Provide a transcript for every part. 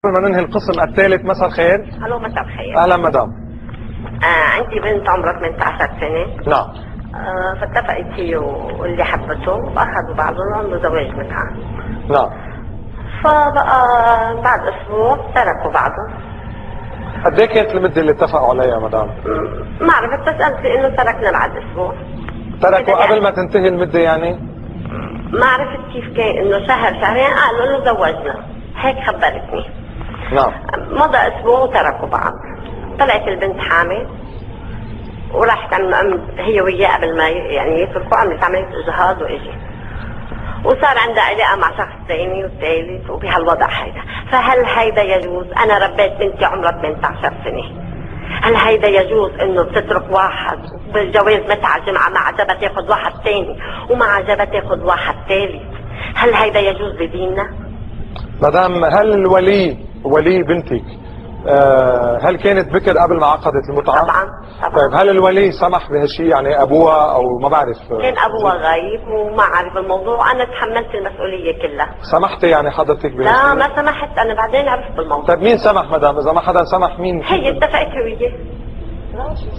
قبل ما ننهي القسم الثالث، مساء الخير. الو مساء الخير. اهلا مدام. عندي بنت عمرها 18 سنه. نعم. فاتفقت هي واللي حبته واخذوا بعضهم وعملوا زواج متعه. نعم. فبقى بعد اسبوع تركوا بعضهم. قد ايه كانت المده اللي اتفقوا عليها مدام؟ ما عرفت، بس قالت لي انه تركنا بعد اسبوع. تركوا قبل ما تنتهي المده يعني؟ ما عرفت كيف كان، انه شهر شهرين قالوا له زوجنا، هيك خبرتني. نعم. مضى اسبوع وتركوا بعض. طلعت البنت حامل وراحت هي وياه قبل ما يعني يتركوا، عملت عمليه اجهاض واجي، وصار عندها علاقه مع شخص ثاني والثالث وبهالوضع هيدا. فهل هيدا يجوز؟ انا ربيت بنتي عمرها 18 سنه، هل هيدا يجوز انه بتترك واحد بالجواز متعه جمعه ما عجبها تاخذ واحد ثاني وما عجبها تاخذ واحد ثالث؟ هل هيدا يجوز بديننا؟ مدام، هل ولي بنتك هل كانت بكر قبل ما عقدت المتعه؟ طبعا. طيب هل الولي سمح بهالشيء؟ يعني ابوها او ما بعرف؟ كان ابوها غايب وما عرف الموضوع، وانا تحملت المسؤوليه كلها. سمحتي يعني حضرتك بهالشيء؟ لا ما سمحت، انا بعدين عرفت بالموضوع. طيب مين سمح مدام؟ اذا ما حدا سمح مين؟ هي اتفقت وياه.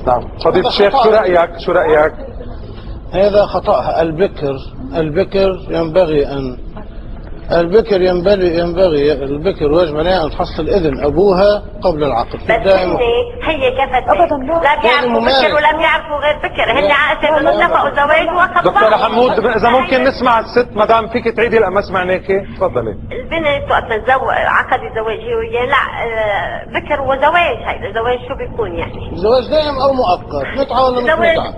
نعم. فضيلة الشيخ شو رأيك؟ هذا خطأها. البكر ينبغي البكر واجب عليها ان تحصل اذن ابوها قبل العقد. بس هي كفت ابدا لا بيعرفوا بكر ولا بيعرفوا غير بكر، هن عقدوا انه اتفقوا زواج واخذوا. دكتورة حمود، اذا ممكن نسمع الست مدام، فيك تعيدي لما سمعناكي؟ تفضلي. البنت وقت عقدت زواج هي وياه، لا بكر وزواج. هيدا زواج شو بيكون يعني؟ زواج دائم او مؤقت، متعه ولا مش متعه؟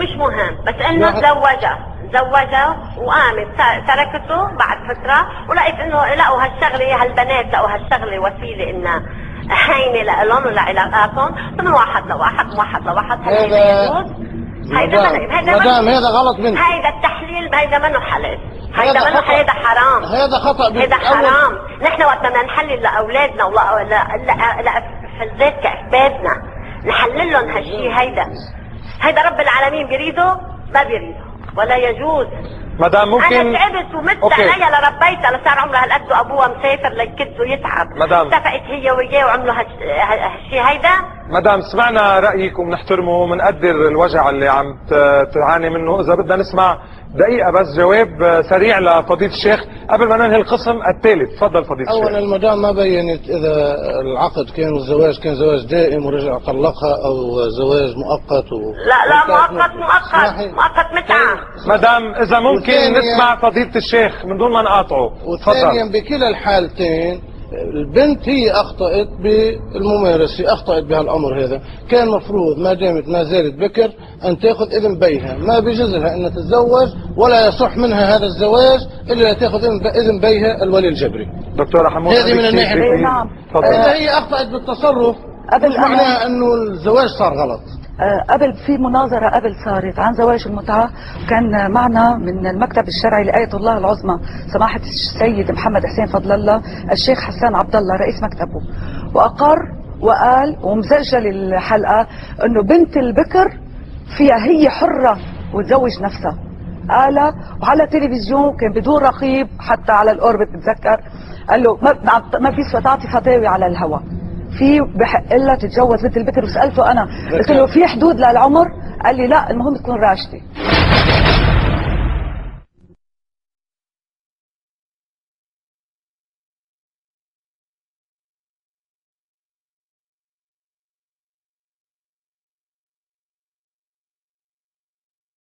مش مهم، بس انه زوجها وقامت تركته بعد فتره، ولقيت انه لقوا هالشغله، هالبنات لقوا هالشغله وسيله انها هينه لهم ولعلاقاتهم من واحد لواحد. هذا غلط منك. هيدا التحليل هيدا منه حلال، هيدا حرام، هيدا خطأ. هيدا حرام. نحن وقت بدنا نحلل لاولادنا فلذات كأحبابنا نحلل لهم هالشيء، هيدا رب العالمين بيريده؟ ما بيريده ولا يجوز. مدام ممكن انا تعبت ومت عليها لربيتها لصار عمرها هالقد وابوها مسافر ليكد ويتعب. مدام اتفقت هي وياه وعملوا هالشيء هيدا. مدام سمعنا رايك وبنحترمه وبنقدر الوجع اللي عم تعاني منه. اذا بدنا نسمع دقيقه بس جواب سريع لفضيله الشيخ قبل ما ننهي القسم الثالث. تفضل فضيله الشيخ. اولا المدام ما بينت اذا العقد كان والزواج كان زواج دائم ورجع طلقها او زواج مؤقت لا مؤقت متعه. مدام اذا ممكن نسمع فضيله الشيخ من دون ما نقاطعه. وثانيا بكلا الحالتين البنت هي اخطأت بالممارسة، اخطأت بهالامر هذا. كان مفروض ما دامت ما زالت بكر ان تاخذ اذن بيها، ما بيجوز لها ان تتزوج ولا يصح منها هذا الزواج الا تاخذ اذن بيها الولي الجبري. دكتورة حمود، هذه من الناحية. نعم. اذا هي اخطأت بالتصرف مش معناها انه الزواج صار غلط. قبل في مناظرة صارت عن زواج المتعة، كان معنا من المكتب الشرعي لآية الله العظمى سماحة السيد محمد حسين فضل الله الشيخ حسان عبد الله رئيس مكتبه، وأقر وقال ومسجل الحلقة انه بنت البكر فيها هي حرة وتزوج نفسها. قال وعلى التلفزيون كان بدون رقيب حتى على الأوربت بتذكر، قال له ما في تعطي فتاوي على الهواء، في بحق لها تتجوز بنت البكر. وسألته أنا قلت له في حدود للعمر؟ قال لي لا، المهم تكون راشدة.